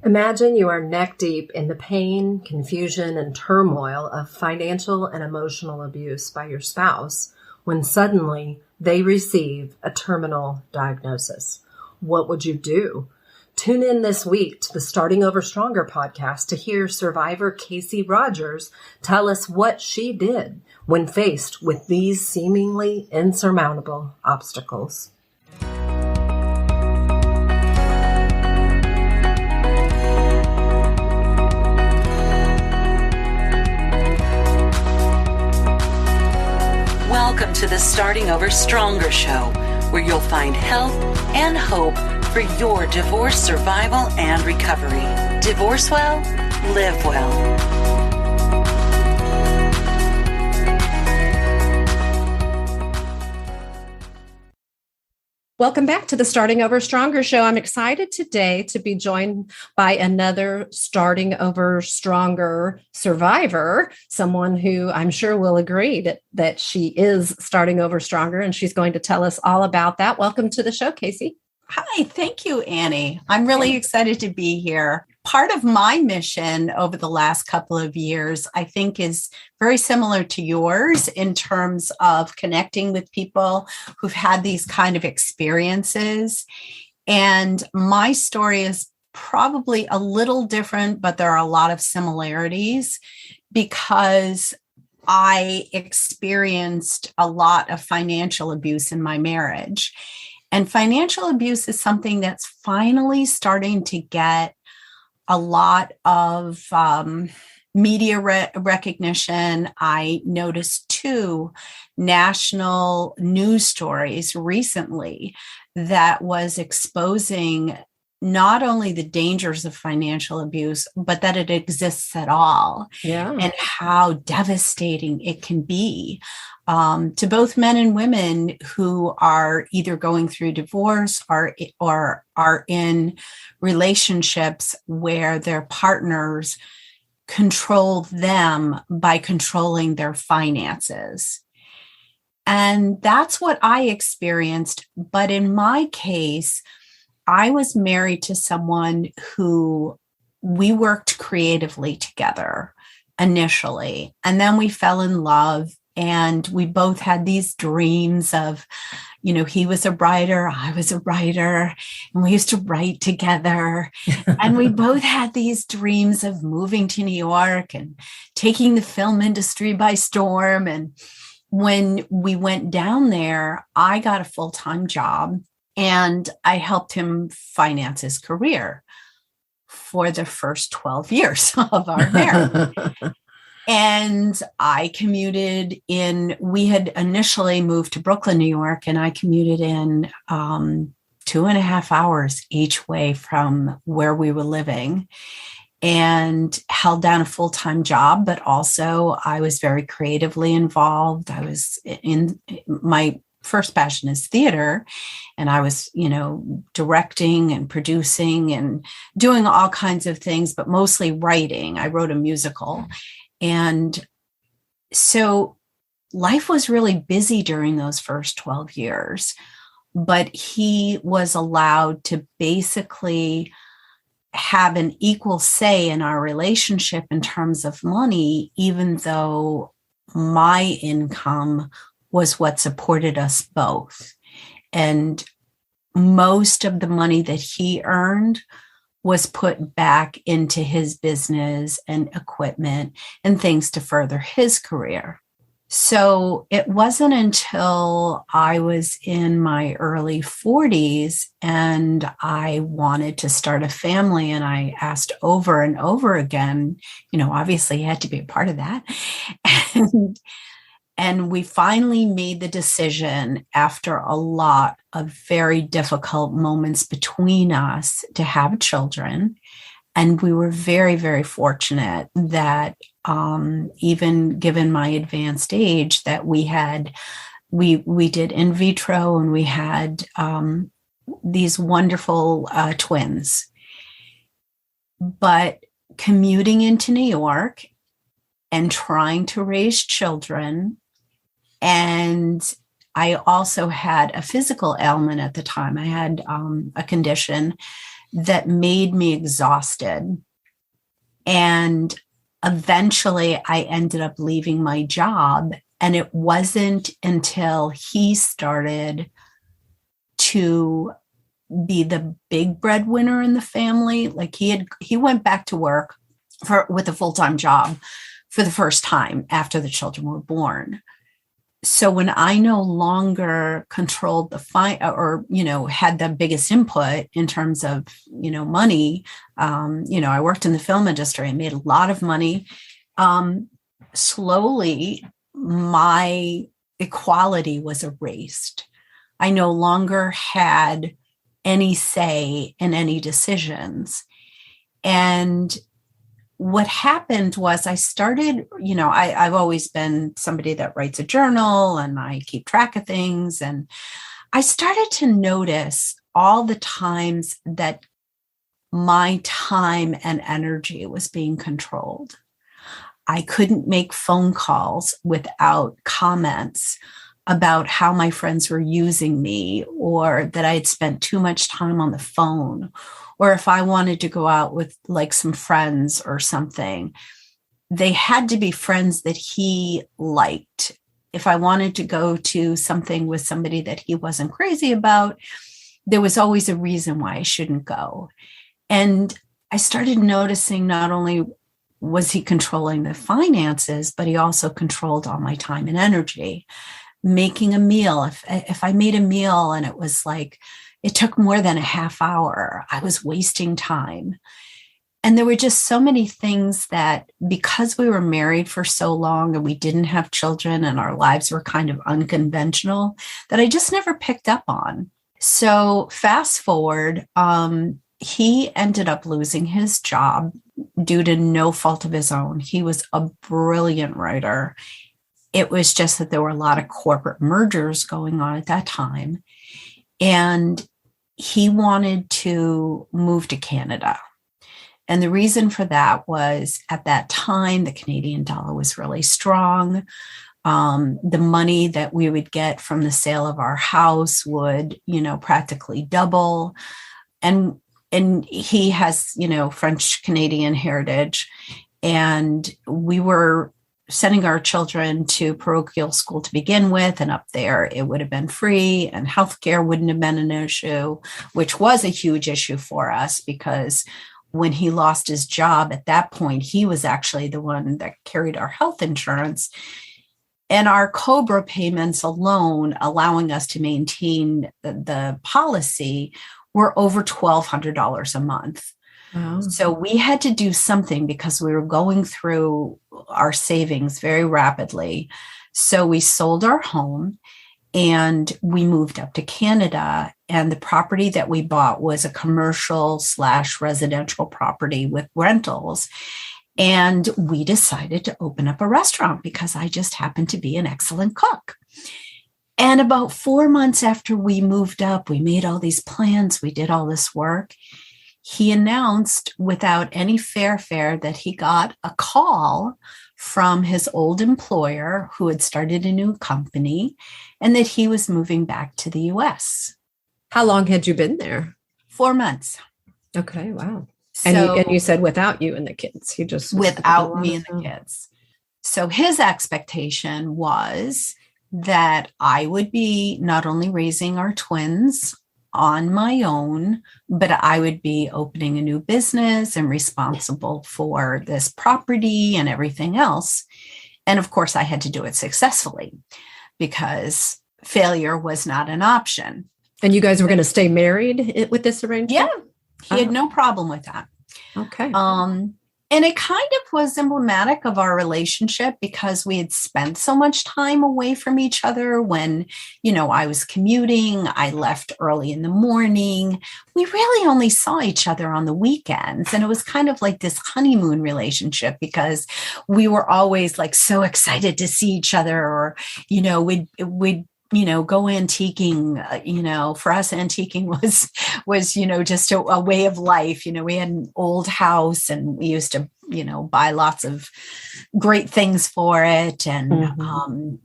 Imagine you are neck deep in the pain, confusion, and turmoil of financial and emotional abuse by your spouse when suddenly they receive a terminal diagnosis. What would you do? Tune in this week to the Starting Over Stronger podcast to hear survivor Kasey Rogers tell us what she did when faced with these seemingly insurmountable obstacles. Welcome to the Starting Over Stronger show, where you'll find help and hope for your divorce survival and recovery. Divorce well, live well. Welcome back to the Starting Over Stronger show. I'm excited today to be joined by another Starting Over Stronger survivor, someone who I'm sure will agree that she is starting over stronger, and she's going to tell us all about that. Welcome to the show, Kasey. Hi, thank you, Annie. I'm really excited to be here. Part of my mission over the last couple of years, I think, is very similar to yours in terms of connecting with people who've had these kind of experiences. And my story is probably a little different, but there are a lot of similarities because I experienced a lot of financial abuse in my marriage. And financial abuse is something that's finally starting to get a lot of media recognition. I noticed 2 national news stories recently that was exposing not only the dangers of financial abuse, but that it exists at all, and how devastating it can be to both men and women who are either going through divorce or are in relationships where their partners control them by controlling their finances. And that's what I experienced. But in my case, I was married to someone who we worked creatively together initially, and then we fell in love. And we both had these dreams of, he was a writer, I was a writer, and we used to write together. And we both had these dreams of moving to New York and taking the film industry by storm. And when we went down there, I got a full-time job and I helped him finance his career for the first 12 years of our marriage. And I commuted in, we had initially moved to Brooklyn, New York, and I commuted in 2.5 hours each way from where we were living and held down a full-time job. But also I was very creatively involved. I was in my first passion is theater. And I was, directing and producing and doing all kinds of things, but mostly writing. I wrote a musical. And so life was really busy during those first 12 years, but he was allowed to basically have an equal say in our relationship in terms of money, even though my income was what supported us both. And most of the money that he earned was put back into his business and equipment and things to further his career. So it wasn't until I was in my early 40s and I wanted to start a family, and I asked over and over again, obviously you had to be a part of that. And we finally made the decision after a lot of very difficult moments between us to have children. And we were very, very fortunate that even given my advanced age, that we did in vitro, and we had these wonderful twins. But commuting into New York and trying to raise children, and I also had a physical ailment at the time. I had a condition that made me exhausted. And eventually I ended up leaving my job. And it wasn't until he started to be the big breadwinner in the family. Like he went back to work with a full-time job for the first time after the children were born. So when I no longer controlled the had the biggest input in terms of, money, I worked in the film industry and made a lot of money. Slowly, my equality was erased. I no longer had any say in any decisions. And what happened was I started, I've always been somebody that writes a journal and I keep track of things. And I started to notice all the times that my time and energy was being controlled. I couldn't make phone calls without comments about how my friends were using me, or that I had spent too much time on the phone, or if I wanted to go out with like some friends or something, they had to be friends that he liked. If I wanted to go to something with somebody that he wasn't crazy about, there was always a reason why I shouldn't go. And I started noticing not only was he controlling the finances, but he also controlled all my time and energy. Making a meal, if I made a meal and it was like, it took more than a half hour, I was wasting time. And there were just so many things that, because we were married for so long and we didn't have children and our lives were kind of unconventional, that I just never picked up on. So fast forward, he ended up losing his job due to no fault of his own. He was a brilliant writer. It was just that there were a lot of corporate mergers going on at that time. And he wanted to move to Canada. And the reason for that was, at that time, the Canadian dollar was really strong. The money that we would get from the sale of our house would, practically double. And he has, French Canadian heritage. And we were sending our children to parochial school to begin with. And up there, it would have been free and healthcare wouldn't have been an issue, which was a huge issue for us, because when he lost his job at that point, he was actually the one that carried our health insurance. And our COBRA payments alone, allowing us to maintain the policy, were over $1,200 a month. Wow. So we had to do something because we were going through our savings very rapidly. So we sold our home and we moved up to Canada. And the property that we bought was a commercial/residential property with rentals. And we decided to open up a restaurant because I just happened to be an excellent cook. And about 4 months after we moved up, we made all these plans, we did all this work. He announced without any fanfare that he got a call from his old employer who had started a new company and that he was moving back to the US. How long had you been there? 4 months. Okay, wow. So, and you said without you and the kids. He just without me and the kids. So his expectation was that I would be not only raising our twins on my own, but I would be opening a new business and responsible for this property and everything else. And of course, I had to do it successfully because failure was not an option. And you guys were going to stay married with this arrangement? Yeah, he had no problem with that. Okay. And it kind of was emblematic of our relationship because we had spent so much time away from each other when, I was commuting, I left early in the morning. We really only saw each other on the weekends. And it was kind of like this honeymoon relationship because we were always like so excited to see each other, or, we'd go antiquing, for us, antiquing was, just a way of life. We had an old house and we used to, buy lots of great things for it. And,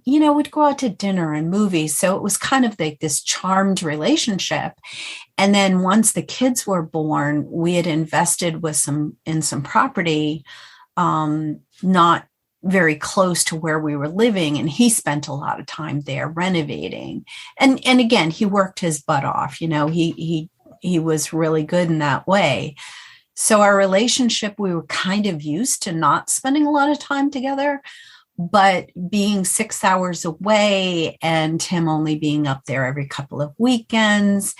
we'd go out to dinner and movies. So it was kind of like this charmed relationship. And then once the kids were born, we had invested in some property, not very close to where we were living. And he spent a lot of time there renovating. And again, he worked his butt off. He was really good in that way. So our relationship, we were kind of used to not spending a lot of time together, but being 6 hours away and him only being up there every couple of weekends,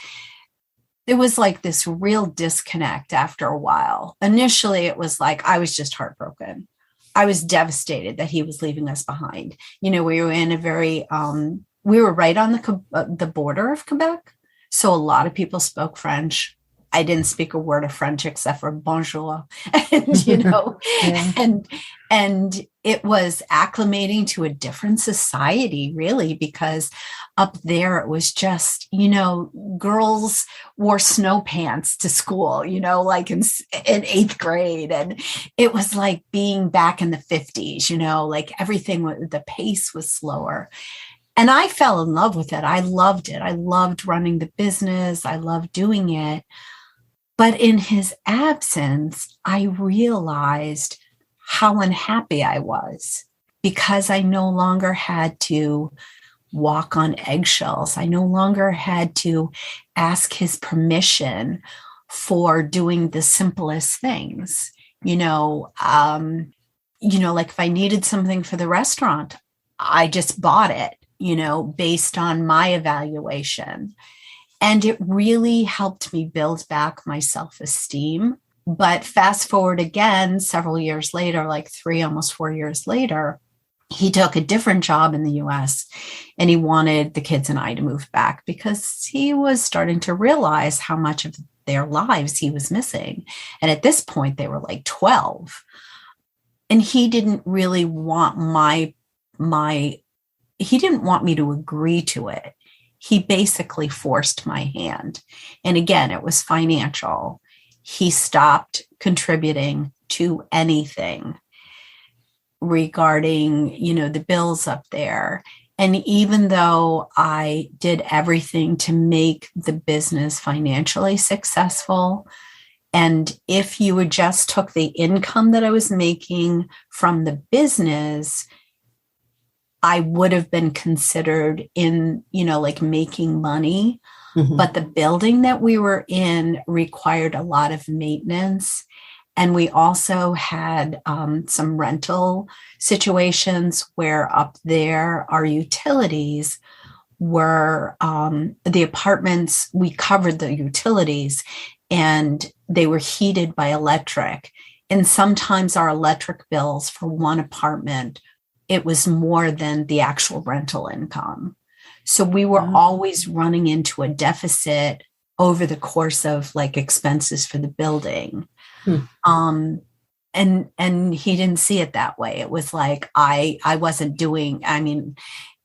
there was like this real disconnect after a while. Initially, it was like, I was just heartbroken. I was devastated that he was leaving us behind. We were in we were right on the border of Quebec. So a lot of people spoke French. I didn't speak a word of French except for bonjour. And, yeah. and it was acclimating to a different society, really, because up there it was just, girls wore snow pants to school, like in 8th grade. And it was like being back in the 50s, like everything, the pace was slower. And I fell in love with it. I loved it. I loved running the business. I loved doing it. But in his absence, I realized how unhappy I was because I no longer had to walk on eggshells. I no longer had to ask his permission for doing the simplest things. Like if I needed something for the restaurant, I just bought it, based on my evaluation. And it really helped me build back my self-esteem. But fast forward again, several years later, like 3, almost 4 years later, he took a different job in the US and he wanted the kids and I to move back because he was starting to realize how much of their lives he was missing. And at this point, they were like 12. And he didn't really want he didn't want me to agree to it. He basically forced my hand. And again, it was financial. He stopped contributing to anything regarding, the bills up there. And even though I did everything to make the business financially successful, and if you just took the income that I was making from the business, I would have been considered in, like making money. Mm-hmm. But the building that we were in required a lot of maintenance. And we also had some rental situations where up there, our utilities were the apartments, we covered the utilities and they were heated by electric. And sometimes our electric bills for one apartment, it was more than the actual rental income. So we were always running into a deficit over the course of like expenses for the building. And he didn't see it that way. It was like, I wasn't doing,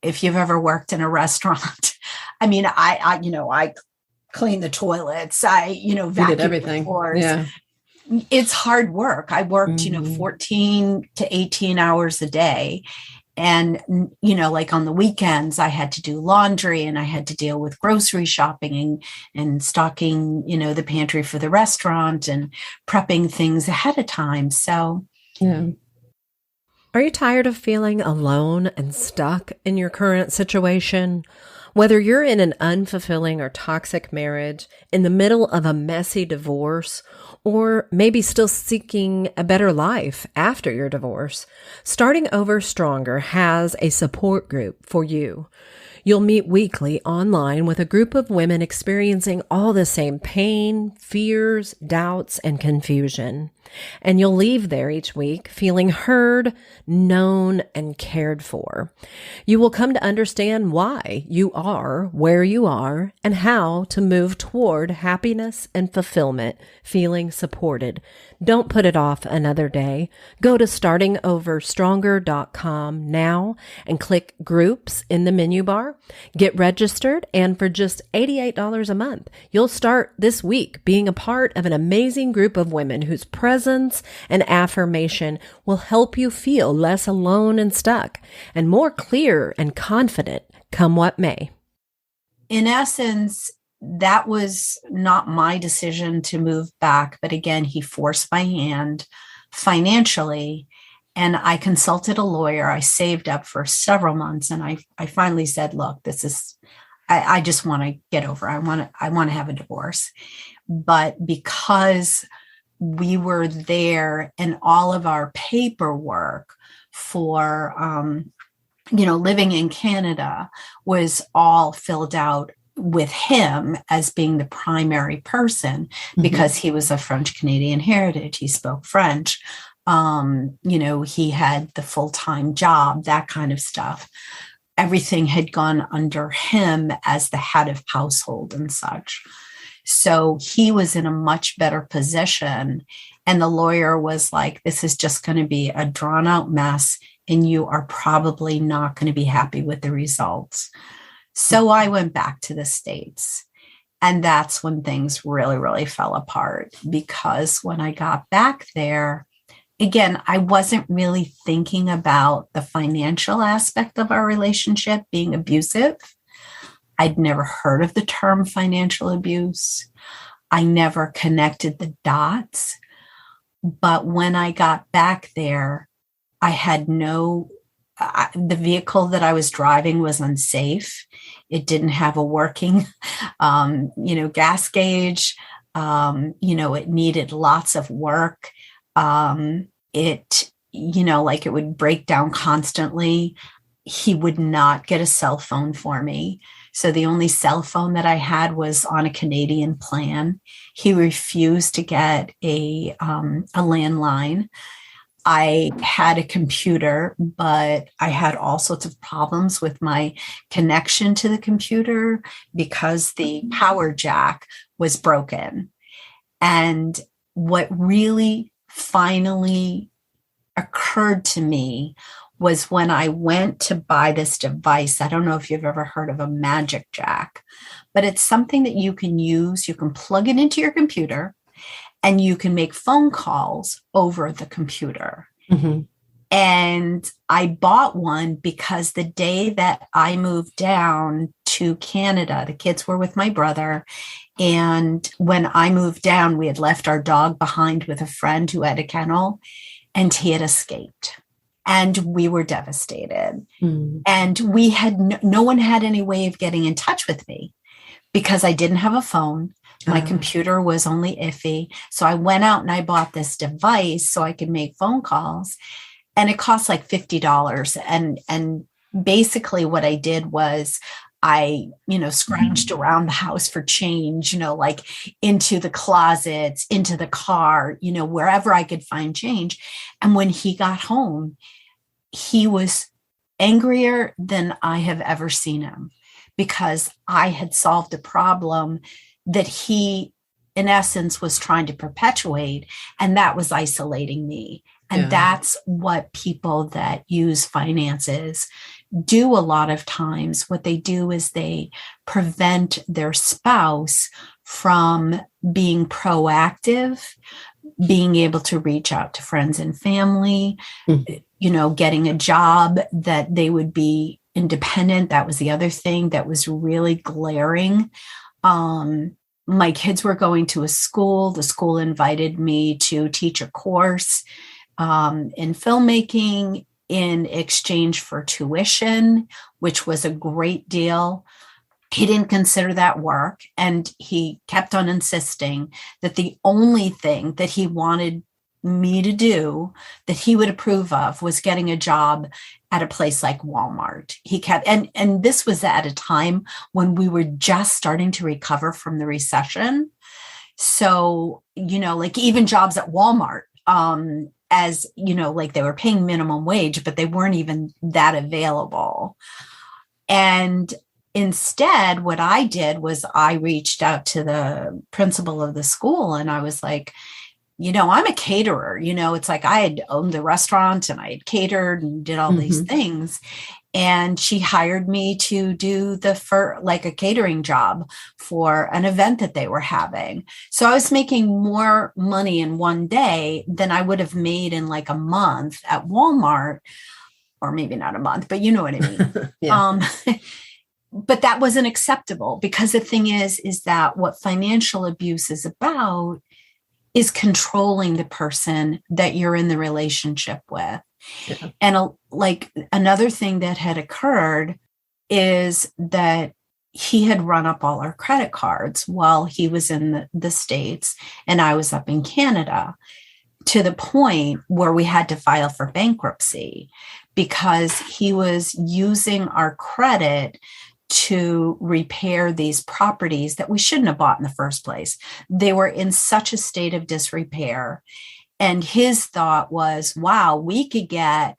if you've ever worked in a restaurant, I cleaned the toilets, vacuumed everything. The floors. Yeah. It's hard work. I worked, 14 to 18 hours a day. And, like on the weekends, I had to do laundry and I had to deal with grocery shopping and stocking, the pantry for the restaurant and prepping things ahead of time. So, yeah. Are you tired of feeling alone and stuck in your current situation? Whether you're in an unfulfilling or toxic marriage, in the middle of a messy divorce, or maybe still seeking a better life after your divorce, Starting Over Stronger has a support group for you. You'll meet weekly online with a group of women experiencing all the same pain, fears, doubts, and confusion. And you'll leave there each week feeling heard, known, and cared for. You will come to understand why you are where you are and how to move toward happiness and fulfillment, feeling supported, Don't put it off another day. Go to startingoverstronger.com now and click groups in the menu bar. Get registered, and for just $88 a month, you'll start this week being a part of an amazing group of women whose presence and affirmation will help you feel less alone and stuck and more clear and confident come what may. In essence, that was not my decision to move back. But again, he forced my hand financially. And I consulted a lawyer. I saved up for several months. And I finally said, look, I just want to get over. I want to have a divorce. But because we were there and all of our paperwork for, living in Canada was all filled out with him as being the primary person, because he was of French Canadian heritage. He spoke French. He had the full-time job, that kind of stuff. Everything had gone under him as the head of household and such. So he was in a much better position. And the lawyer was like, this is just going to be a drawn out mess, and you are probably not going to be happy with the results. So I went back to the States, and that's when things really, really fell apart, because when I got back there, again, I wasn't really thinking about the financial aspect of our relationship being abusive. I'd never heard of the term financial abuse. I never connected the dots. But when I got back there, I had the vehicle that I was driving was unsafe. It didn't have a working, gas gauge. It needed lots of work. It would break down constantly. He would not get a cell phone for me. So the only cell phone that I had was on a Canadian plan. He refused to get a landline. I had a computer, but I had all sorts of problems with my connection to the computer because the power jack was broken. And what really finally occurred to me was when I went to buy this device. I don't know if you've ever heard of a magic jack, but it's something that you can use. You can plug it into your computer, and you can make phone calls over the computer. Mm-hmm. And I bought one because the day that I moved down to Canada, the kids were with my brother. And when I moved down, we had left our dog behind with a friend who had a kennel, and he had escaped. And we were devastated. Mm. And we had no one had any way of getting in touch with me because I didn't have a phone. My computer was only iffy. So I went out and I bought this device so I could make phone calls, and it cost like $50. And basically what I did was I, scrounged around the house for change, like into the closets, into the car, wherever I could find change. And when he got home, he was angrier than I have ever seen him, because I had solved a problem that he, in essence, was trying to perpetuate, and that was isolating me. And that's what people that use finances do a lot of times. What they do is they prevent their spouse from being proactive, being able to reach out to friends and family, getting a job that they would be independent. That was the other thing that was really glaring. My kids were going to a school. The school invited me to teach a course in filmmaking in exchange for tuition, which was a great deal. He didn't consider that work. And he kept on insisting that the only thing that he wanted me to do that he would approve of was getting a job at a place like Walmart. He kept, and this was at a time when we were just starting to recover from the recession. So, like even jobs at Walmart, as like they were paying minimum wage, but they weren't even that available. And instead, what I did was I reached out to the principal of the school, and I was like, I'm a caterer, it's like I had owned the restaurant and I had catered and did all these things. And she hired me to do like a catering job for an event that they were having. So I was making more money in one day than I would have made in like a month at Walmart, or maybe not a month, but you know what I mean? Yeah. But that wasn't acceptable, because the thing is that what financial abuse is about is controlling the person that you're in the relationship with. Yeah. And like another thing that had occurred is that he had run up all our credit cards while he was in the States and I was up in Canada, to the point where we had to file for bankruptcy because he was using our credit to repair these properties that we shouldn't have bought in the first place. They were in such a state of disrepair. And his thought was, wow, we could get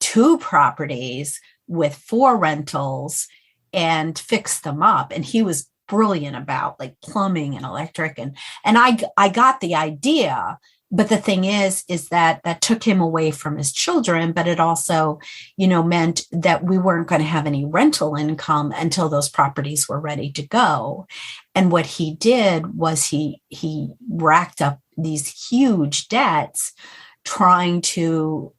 2 properties with 4 rentals and fix them up. And he was brilliant about like plumbing and electric. And I got the idea. But the thing is that took him away from his children, but it also, meant that we weren't going to have any rental income until those properties were ready to go. And what he did was he racked up these huge debts trying to,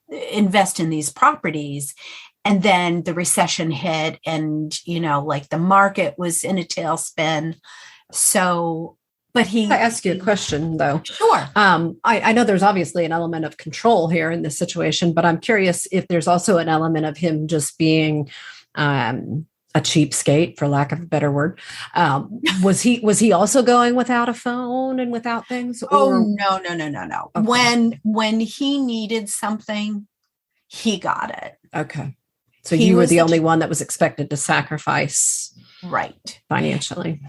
invest in these properties. And then the recession hit and, like the market was in a tailspin. So, but I ask you a question, though. Sure. I know there's obviously an element of control here in this situation, but I'm curious if there's also an element of him just being a cheapskate, for lack of a better word. Was he also going without a phone and without things? Oh, no. Okay. When he needed something, he got it. Okay. So you were the only one that was expected to sacrifice, right, financially.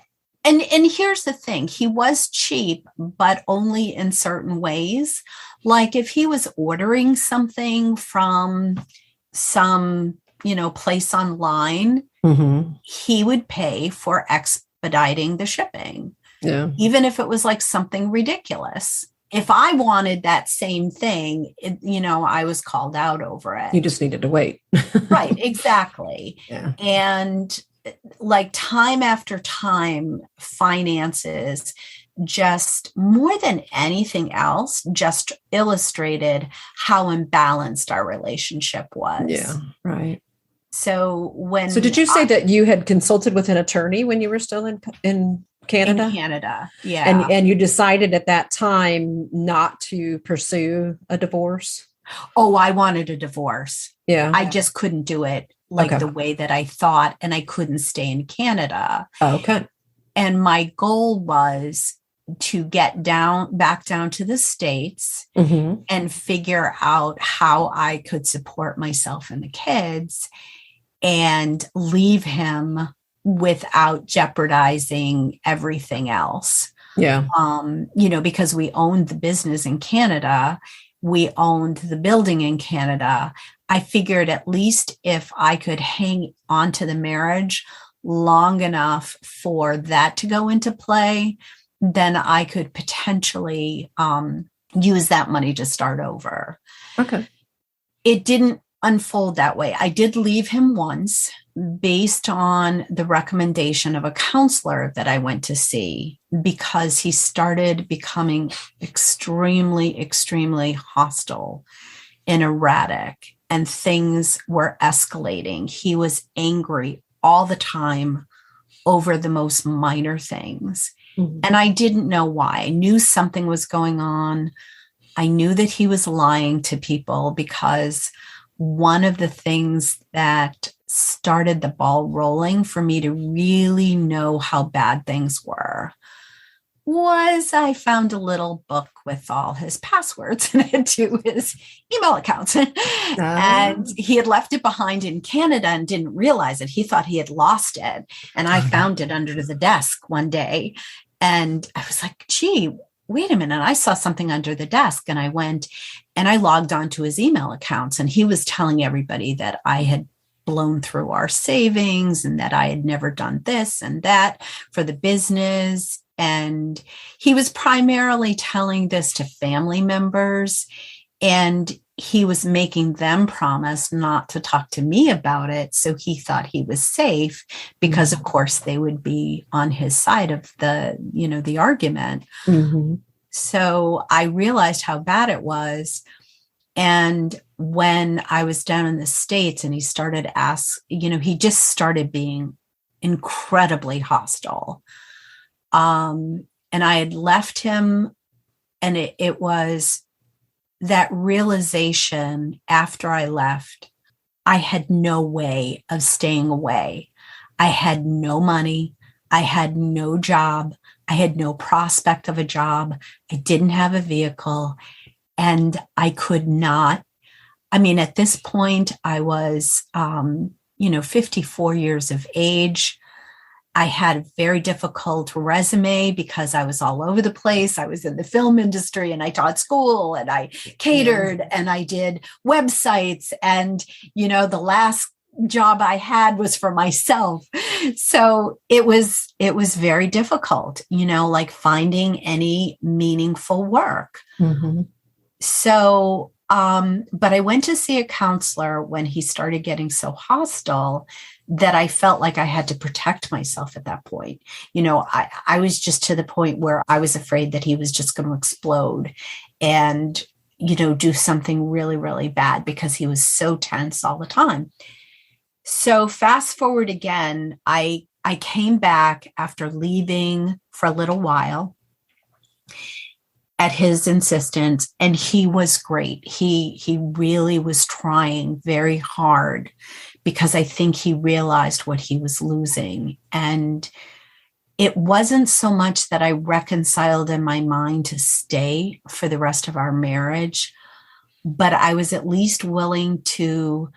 And here's the thing, he was cheap, but only in certain ways. Like if he was ordering something from some, place online, he would pay for expediting the shipping. Yeah. Even if it was like something ridiculous. If I wanted that same thing, I was called out over it. You just needed to wait. Right, exactly. Yeah. And like time after time, finances just more than anything else just illustrated how imbalanced our relationship was. Yeah, right. So did you say that you had consulted with an attorney when you were still in Canada? In Canada, yeah. And you decided at that time not to pursue a divorce? Oh, I wanted a divorce. Yeah. I just couldn't do it the way that I thought, and I couldn't stay in Canada. Okay. And my goal was to get back down to the States and figure out how I could support myself and the kids and leave him without jeopardizing everything else. Yeah. Because we owned the business in Canada, we owned the building in Canada. I figured at least if I could hang on to the marriage long enough for that to go into play, then I could potentially use that money to start over. Okay. It didn't unfold that way. I did leave him once based on the recommendation of a counselor that I went to see, because he started becoming extremely, extremely hostile and erratic, and things were escalating. He was angry all the time over the most minor things. And I didn't know why. I knew something was going on. I knew that he was lying to people, because one of the things that started the ball rolling for me to really know how bad things were was I found a little book with all his passwords in it to his email accounts. And he had left it behind in Canada and didn't realize it. He thought he had lost it. And I found it under the desk one day. And I was like, gee, wait a minute. I saw something under the desk. And I went and I logged onto his email accounts. And he was telling everybody that I had blown through our savings and that I had never done this and that for the business. And he was primarily telling this to family members, and he was making them promise not to talk to me about it. So he thought he was safe because, of course, they would be on his side of the argument. Mm-hmm. So I realized how bad it was. And when I was down in the States and he started he just started being incredibly hostile. And I had left him, and it was that realization after I left, I had no way of staying away. I had no money. I had no job. I had no prospect of a job. I didn't have a vehicle, and I could not. I mean, at this point, I was, 54 years of age. I had a very difficult resume because I was all over the place. I was in the film industry, and I taught school, and I catered, and I did websites. And, the last job I had was for myself. So it was very difficult, like finding any meaningful work. Mm-hmm. So, but I went to see a counselor when he started getting so hostile that I felt like I had to protect myself at that point. I was just to the point where I was afraid that he was just going to explode and, do something really, really bad because he was so tense all the time. So fast forward again, I came back after leaving for a little while at his insistence, and he was great. He really was trying very hard because I think he realized what he was losing. And it wasn't so much that I reconciled in my mind to stay for the rest of our marriage, but I was at least willing to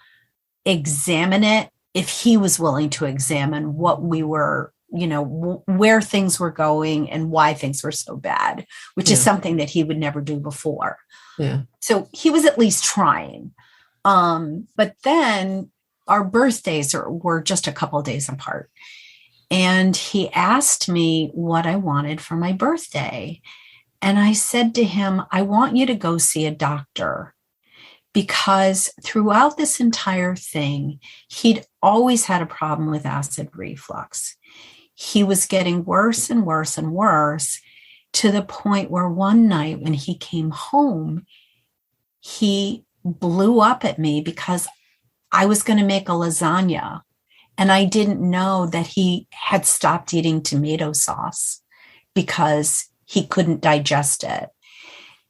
examine it if he was willing to examine what we were, where things were going and why things were so bad, which is something that he would never do before. Yeah. So he was at least trying. But then our birthdays were just a couple of days apart. And he asked me what I wanted for my birthday. And I said to him, I want you to go see a doctor, because throughout this entire thing, he'd always had a problem with acid reflux. He was getting worse and worse and worse, to the point where one night when he came home, he blew up at me because I was going to make a lasagna. And I didn't know that he had stopped eating tomato sauce because he couldn't digest it.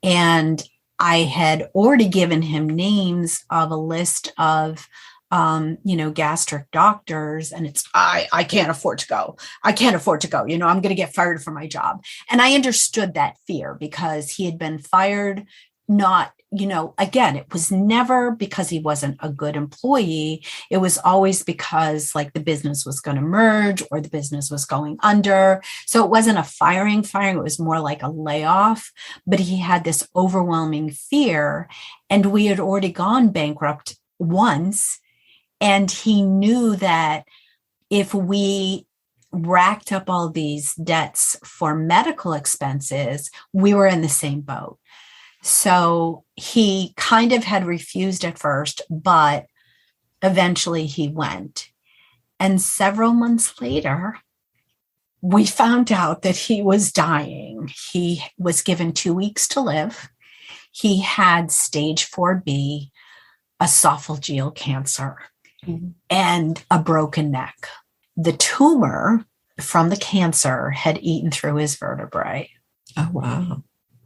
And I had already given him names of a list of, gastric doctors, and I can't afford to go. I can't afford to go. I'm going to get fired from my job. And I understood that fear because he had been fired, not, again, it was never because he wasn't a good employee. It was always because like the business was going to merge or the business was going under. So it wasn't a firing. It was more like a layoff, but he had this overwhelming fear, and we had already gone bankrupt once. And he knew that if we racked up all these debts for medical expenses, we were in the same boat. So he kind of had refused at first, but eventually he went. And several months later, we found out that he was dying. He was given 2 weeks to live. He had stage 4B esophageal cancer and a broken neck. The tumor from the cancer had eaten through his vertebrae. Oh, wow.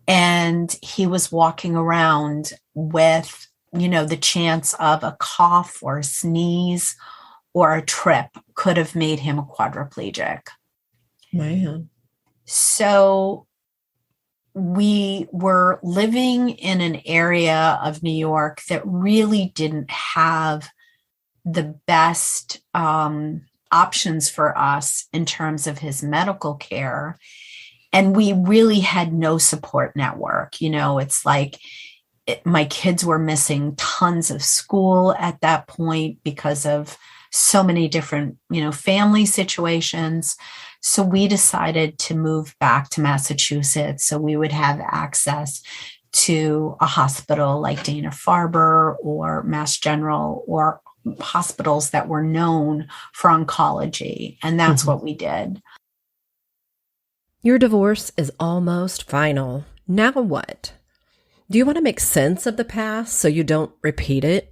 And he was walking around with, the chance of a cough or a sneeze or a trip could have made him a quadriplegic. Man. So we were living in an area of New York that really didn't have the best options for us in terms of his medical care. And we really had no support network. It's like my kids were missing tons of school at that point because of so many different, family situations. So we decided to move back to Massachusetts so we would have access to a hospital like Dana-Farber or Mass General, or hospitals that were known for oncology. And that's what we did. Your divorce is almost final. Now what? Do you want to make sense of the past so you don't repeat it?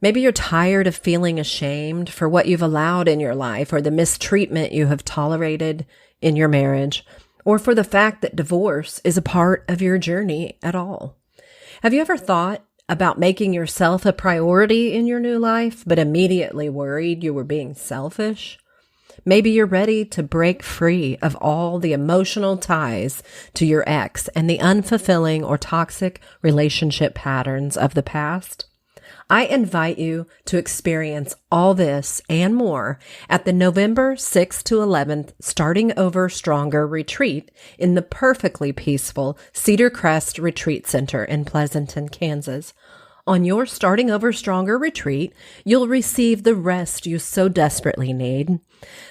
Maybe you're tired of feeling ashamed for what you've allowed in your life, or the mistreatment you have tolerated in your marriage, or for the fact that divorce is a part of your journey at all. Have you ever thought about making yourself a priority in your new life, but immediately worried you were being selfish? Maybe you're ready to break free of all the emotional ties to your ex and the unfulfilling or toxic relationship patterns of the past. I invite you to experience all this and more at the November 6th to 11th Starting Over Stronger retreat in the perfectly peaceful Cedar Crest Retreat Center in Pleasanton, Kansas. On your Starting Over Stronger retreat, you'll receive the rest you so desperately need,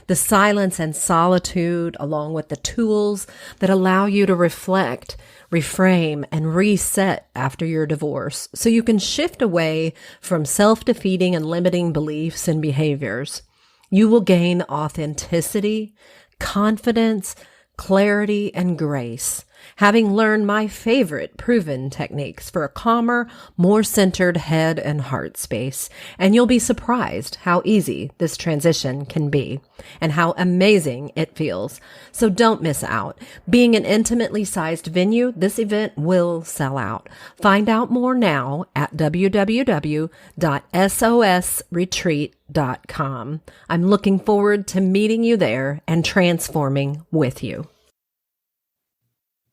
the silence and solitude, along with the tools that allow you to reflect, reframe, and reset after your divorce so you can shift away from self-defeating and limiting beliefs and behaviors. You will gain authenticity, confidence, clarity, and grace, having learned my favorite proven techniques for a calmer, more centered head and heart space. And you'll be surprised how easy this transition can be and how amazing it feels. So don't miss out. Being an intimately sized venue, this event will sell out. Find out more now at www.sosretreat.com. I'm looking forward to meeting you there and transforming with you.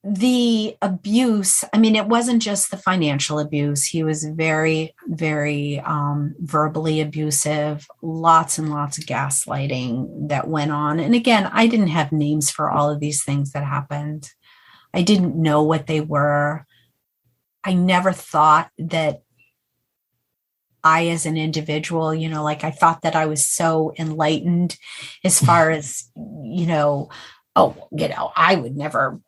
The abuse, I mean, it wasn't just the financial abuse. He was very, very verbally abusive, lots and lots of gaslighting that went on. And again, I didn't have names for all of these things that happened. I didn't know what they were. I never thought that I, as an individual, like I thought that I was so enlightened as far as, I would never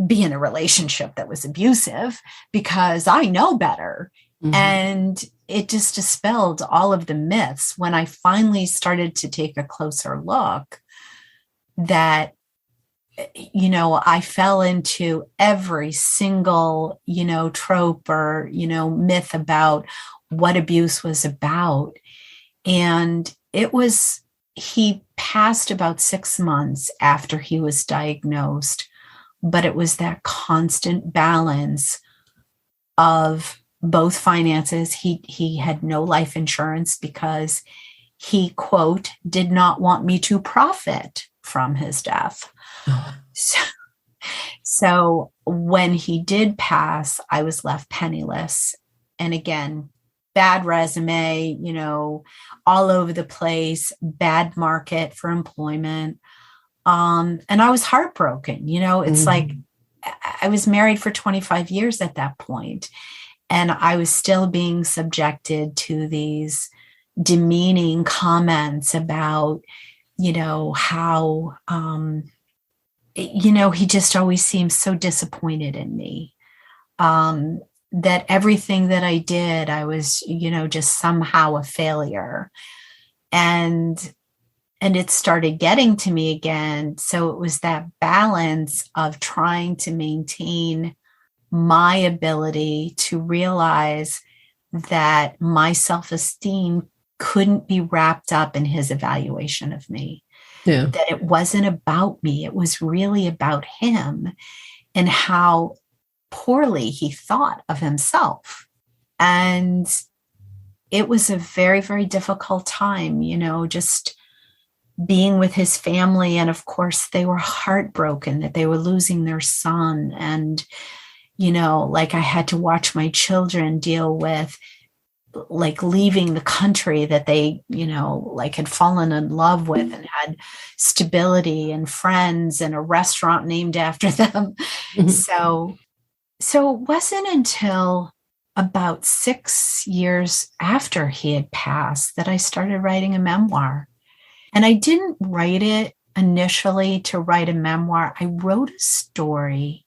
be in a relationship that was abusive because I know better. Mm-hmm. And it just dispelled all of the myths when I finally started to take a closer look that, I fell into every single, trope or, myth about what abuse was about. And he passed about 6 months after he was diagnosed. But it was that constant balance of both finances. He had no life insurance because he, quote, did not want me to profit from his death. So when he did pass, I was left penniless. And again, bad resume, all over the place, bad market for employment. And I was heartbroken, it's like I was married for 25 years at that point, and I was still being subjected to these demeaning comments about, how, he just always seemed so disappointed in me, that everything that I did, I was, just somehow a failure. And it started getting to me again. So it was that balance of trying to maintain my ability to realize that my self-esteem couldn't be wrapped up in his evaluation of me. Yeah. That it wasn't about me. It was really about him and how poorly he thought of himself. And it was a very, very difficult time, just being with his family. And of course, they were heartbroken that they were losing their son. And, I had to watch my children deal with leaving the country that they, had fallen in love with and had stability and friends and a restaurant named after them. Mm-hmm. So it wasn't until about 6 years after he had passed that I started writing a memoir. And I didn't write it initially to write a memoir, I wrote a story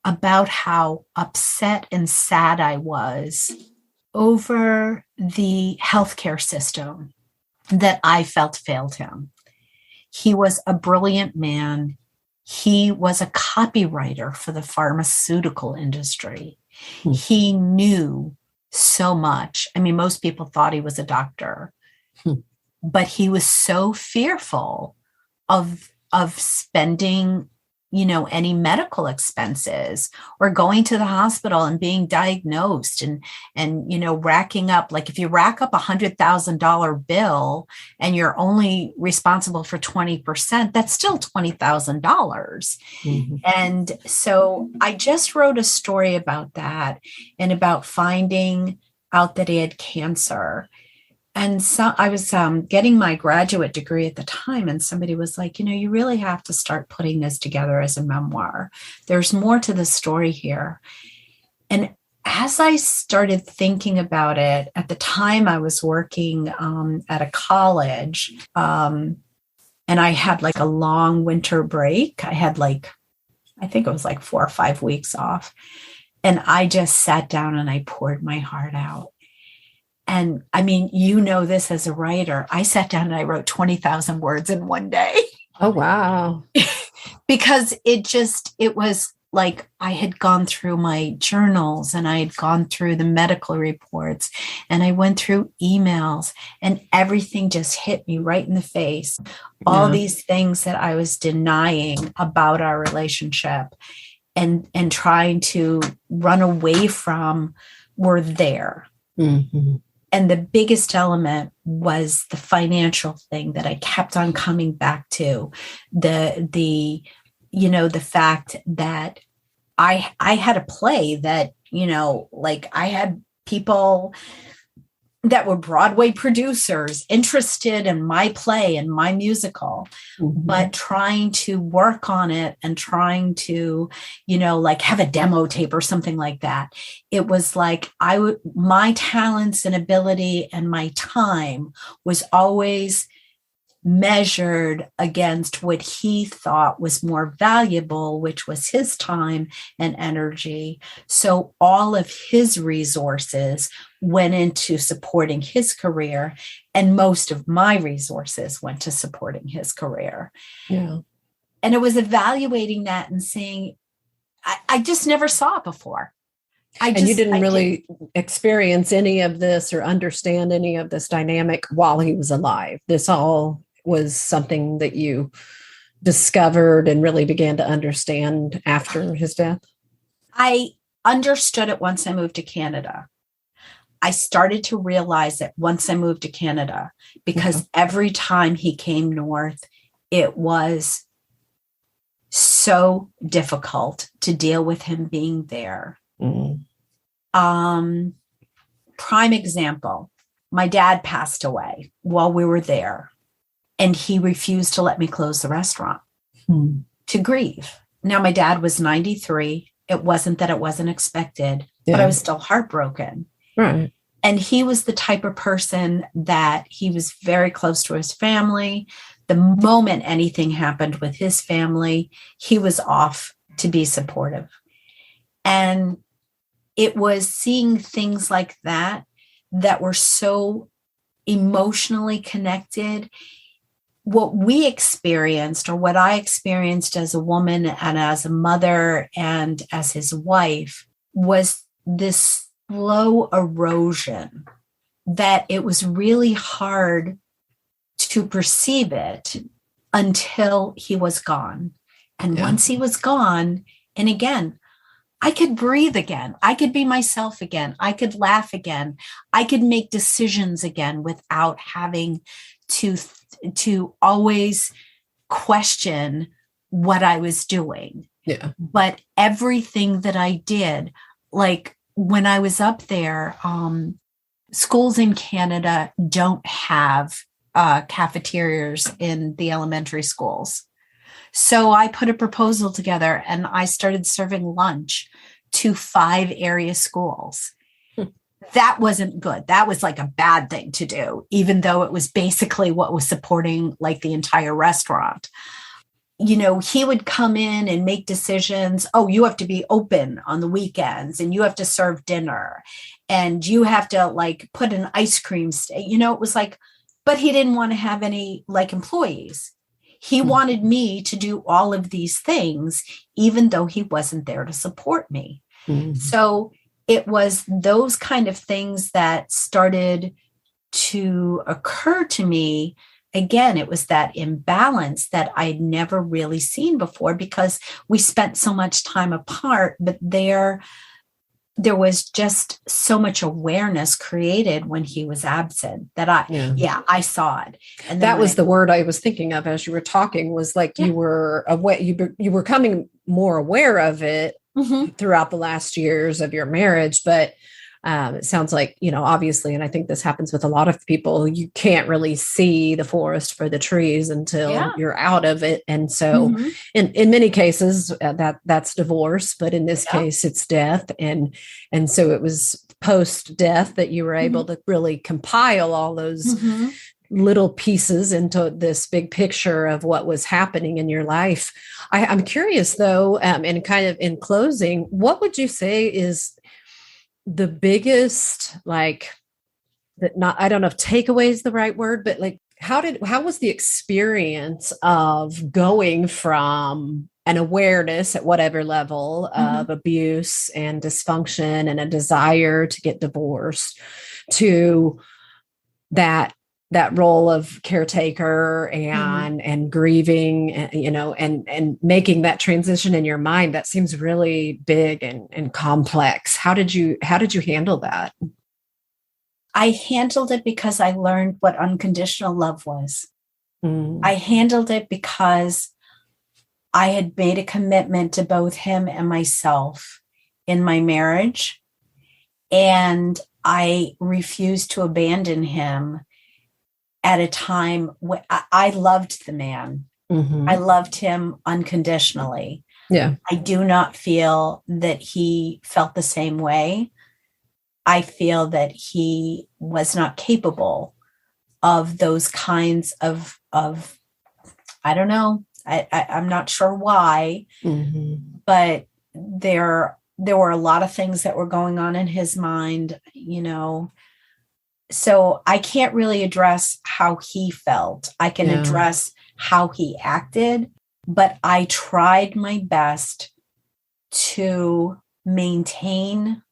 about how upset and sad I was over the healthcare system that I felt failed him. He was a brilliant man. He was a copywriter for the pharmaceutical industry. He knew so much. I mean, most people thought he was a doctor, but he was so fearful of spending, any medical expenses or going to the hospital and being diagnosed and racking up, like if you rack up $100,000 bill and you're only responsible for 20%, that's still $20,000. Mm-hmm. And so I just wrote a story about that and about finding out that he had cancer. And so I was getting my graduate degree at the time, and somebody was like, you really have to start putting this together as a memoir. There's more to the story here. And as I started thinking about it, at the time I was working at a college, and I had like a long winter break. I had I think it was like 4 or 5 weeks off. And I just sat down and I poured my heart out. And I mean, this as a writer, I sat down and I wrote 20,000 words in one day. Oh, wow. Because it was like I had gone through my journals and I had gone through the medical reports and I went through emails and everything just hit me right in the face. Yeah. All these things that I was denying about our relationship and trying to run away from were there. Mm-hmm. And the biggest element was the financial thing that I kept on coming back to. The fact that I had a play that, I had people that were Broadway producers interested in my play and my musical, but trying to work on it and trying to, have a demo tape or something like that. It was like my talents and ability and my time was always measured against what he thought was more valuable, which was his time and energy. So all of his resources went into supporting his career, and most of my resources went to supporting his career. Yeah. And it was evaluating that and saying, I just never saw it before. And you didn't really experience any of this or understand any of this dynamic while he was alive. This all was something that you discovered and really began to understand after his death? I understood it once I moved to Canada. I started to realize it once I moved to Canada, because every time he came north, it was so difficult to deal with him being there. Mm. Prime example, my dad passed away while we were there. And he refused to let me close the restaurant to grieve. Now, my dad was 93. It wasn't that it wasn't expected, but I was still heartbroken. Right. And he was the type of person that he was very close to his family. The moment anything happened with his family, he was off to be supportive. And it was seeing things like that were so emotionally connected. What we experienced, or what I experienced as a woman and as a mother and as his wife, was this slow erosion that it was really hard to perceive it until he was gone. And once he was gone, and again, I could breathe again. I could be myself again. I could laugh again. I could make decisions again without having to always question what I was doing. Yeah. But everything that I did, like when I was up there, schools in Canada don't have cafeterias in the elementary schools. So I put a proposal together and I started serving lunch to 5 area schools. that wasn't good. That was like a bad thing to do, even though it was basically what was supporting like the entire restaurant. He would come in and make decisions. Oh, you have to be open on the weekends and you have to serve dinner and you have to like put an ice cream it was like, but he didn't want to have any like employees. He wanted me to do all of these things, even though he wasn't there to support me. Mm-hmm. So it was those kind of things that started to occur to me. Again, it was that imbalance that I'd never really seen before because we spent so much time apart, but there was just so much awareness created when he was absent that I saw it. And that was the word I was thinking of as you were talking, was like you were aware, you were coming more aware of it throughout the last years of your marriage. But it sounds like, obviously, and I think this happens with a lot of people, you can't really see the forest for the trees until you're out of it. And so in many cases that's divorce, but in this case it's death. And so it was post-death that you were able to really compile all those little pieces into this big picture of what was happening in your life. I'm curious though, and kind of in closing, what would you say is the biggest, I don't know if takeaway is the right word, but like, how was the experience of going from an awareness at whatever level of abuse and dysfunction and a desire to get divorced to that role of caretaker and grieving, and making that transition in your mind? That seems really big and complex. How did you handle that? I handled it because I learned what unconditional love was. I handled it because I had made a commitment to both him and myself in my marriage, and I refused to abandon him at a time when I loved the man. I loved him unconditionally. Yeah. I do not feel that he felt the same way. I feel that he was not capable of those kinds of I don't know. I'm not sure why, but there were a lot of things that were going on in his mind, So I can't really address how he felt. I can address how he acted, but I tried my best to maintain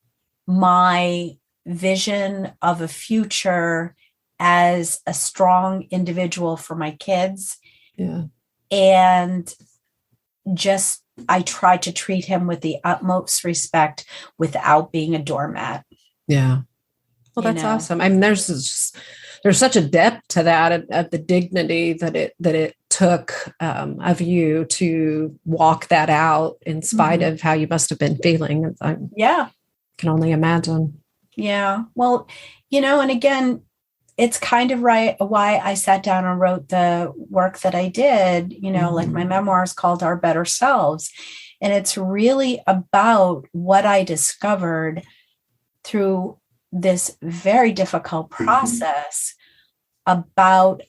my vision of a future as a strong individual for my kids. Yeah. And I tried to treat him with the utmost respect without being a doormat. Yeah. Well, that's awesome. I mean, there's such a depth to that, of the dignity that it took of you to walk that out in spite of how you must have been feeling. I can only imagine. Yeah. Well, and again, it's kind of why I sat down and wrote the work that I did, like my memoir is called Our Better Selves. And it's really about what I discovered through this very difficult process about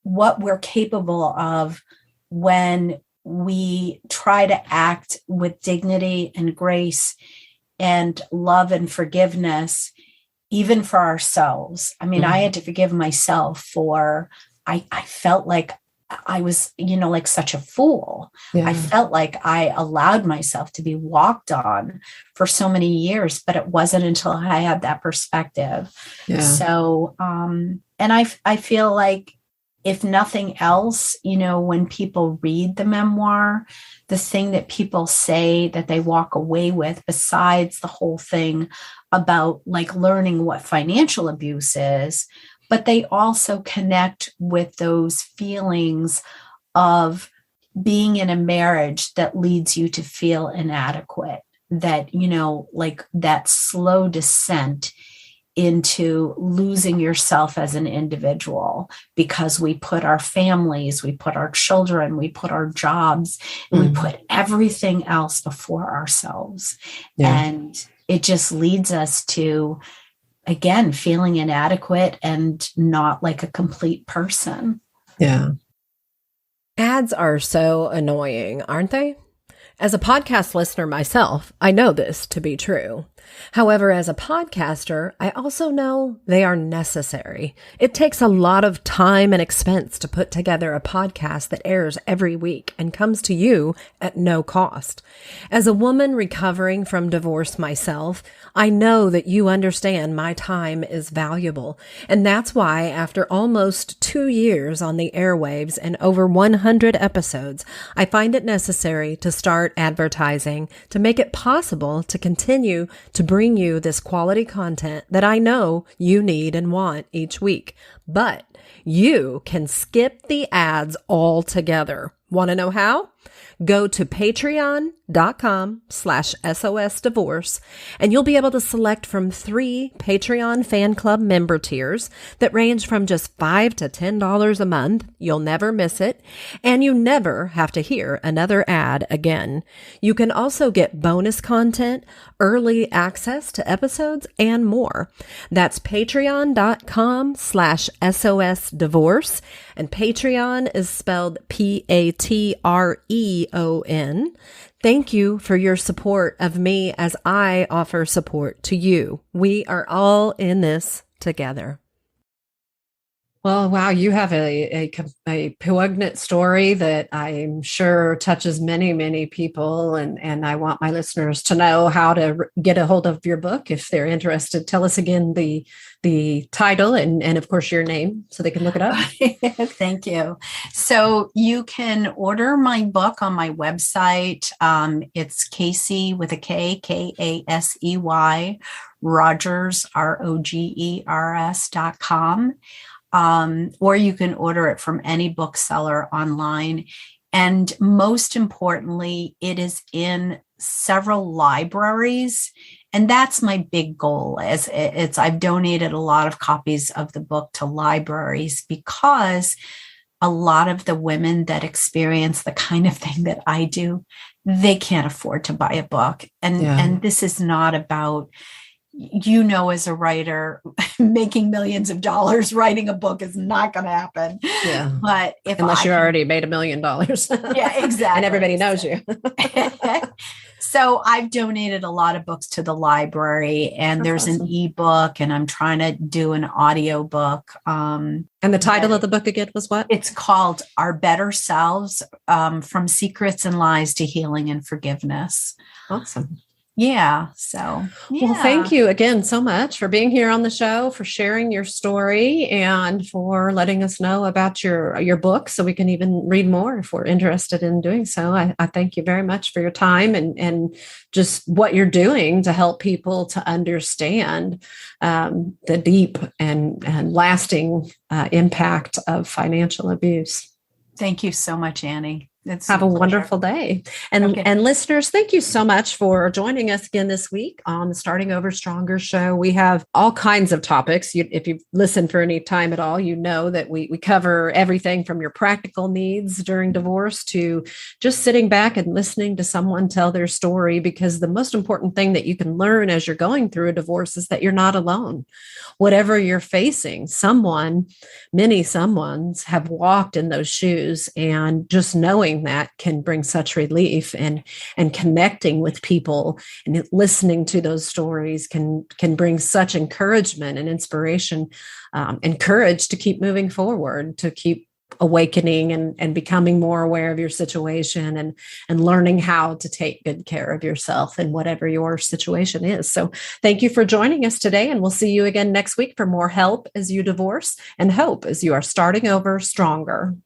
what we're capable of when we try to act with dignity and grace and love and forgiveness, even for ourselves. I mean, I had to forgive myself for, I felt like I was, like such a fool. Yeah. I felt like I allowed myself to be walked on for so many years, but it wasn't until I had that perspective. Yeah. So, and I feel like if nothing else, when people read the memoir, the thing that people say that they walk away with, besides the whole thing about like learning what financial abuse is, but they also connect with those feelings of being in a marriage that leads you to feel inadequate, that, like that slow descent into losing yourself as an individual, because we put our families, we put our children, we put our jobs, and we put everything else before ourselves. Yeah. And it just leads us to, again, feeling inadequate and not like a complete person. Yeah. Ads are so annoying, aren't they? As a podcast listener myself, I know this to be true. However, as a podcaster, I also know they are necessary. It takes a lot of time and expense to put together a podcast that airs every week and comes to you at no cost. As a woman recovering from divorce myself, I know that you understand my time is valuable. And that's why after almost 2 years on the airwaves and over 100 episodes, I find it necessary to start advertising to make it possible to continue to bring you this quality content that I know you need and want each week. But you can skip the ads altogether. Want to know how? Go to patreon.com/SOS Divorce, and you'll be able to select from 3 Patreon fan club member tiers that range from just $5 to $10 a month. You'll never miss it, and you never have to hear another ad again. You can also get bonus content, early access to episodes, and more. That's patreon.com/SOS Divorce, and Patreon is spelled Patreon. Thank you for your support of me as I offer support to you. We are all in this together. Well, wow, you have a poignant story that I'm sure touches many, many people. And I want my listeners to know how to get a hold of your book if they're interested. Tell us again the title and of course, your name so they can look it up. Thank you. So you can order my book on my website. It's Kasey with a K, Kasey, Rogers, ROGERS.com. Or you can order it from any bookseller online. And most importantly, it is in several libraries. And that's my big goal. I've donated a lot of copies of the book to libraries because a lot of the women that experience the kind of thing that I do, they can't afford to buy a book. And this is not about, as a writer, making millions of dollars writing a book is not going to happen. Yeah. But unless you already made $1 million. Yeah, exactly. And everybody knows you. So I've donated a lot of books to the library, and there's an ebook, and I'm trying to do an audio book. And the title of the book again was what? It's called Our Better Selves, From Secrets and Lies to Healing and Forgiveness. Awesome. Yeah. So, Well, thank you again so much for being here on the show, for sharing your story, and for letting us know about your book so we can even read more if we're interested in doing so. I thank you very much for your time and just what you're doing to help people to understand the deep and lasting impact of financial abuse. Thank you so much, Annie. Have a wonderful day. And listeners, thank you so much for joining us again this week on the Starting Over Stronger show. We have all kinds of topics. If you've listened for any time at all, you know that we cover everything from your practical needs during divorce to just sitting back and listening to someone tell their story, because the most important thing that you can learn as you're going through a divorce is that you're not alone. Whatever you're facing, many someones have walked in those shoes, and just knowing that can bring such relief, and connecting with people and listening to those stories can bring such encouragement and inspiration, and courage to keep moving forward, to keep awakening and becoming more aware of your situation and learning how to take good care of yourself in whatever your situation is. So thank you for joining us today, and we'll see you again next week for more help as you divorce and hope as you are starting over stronger.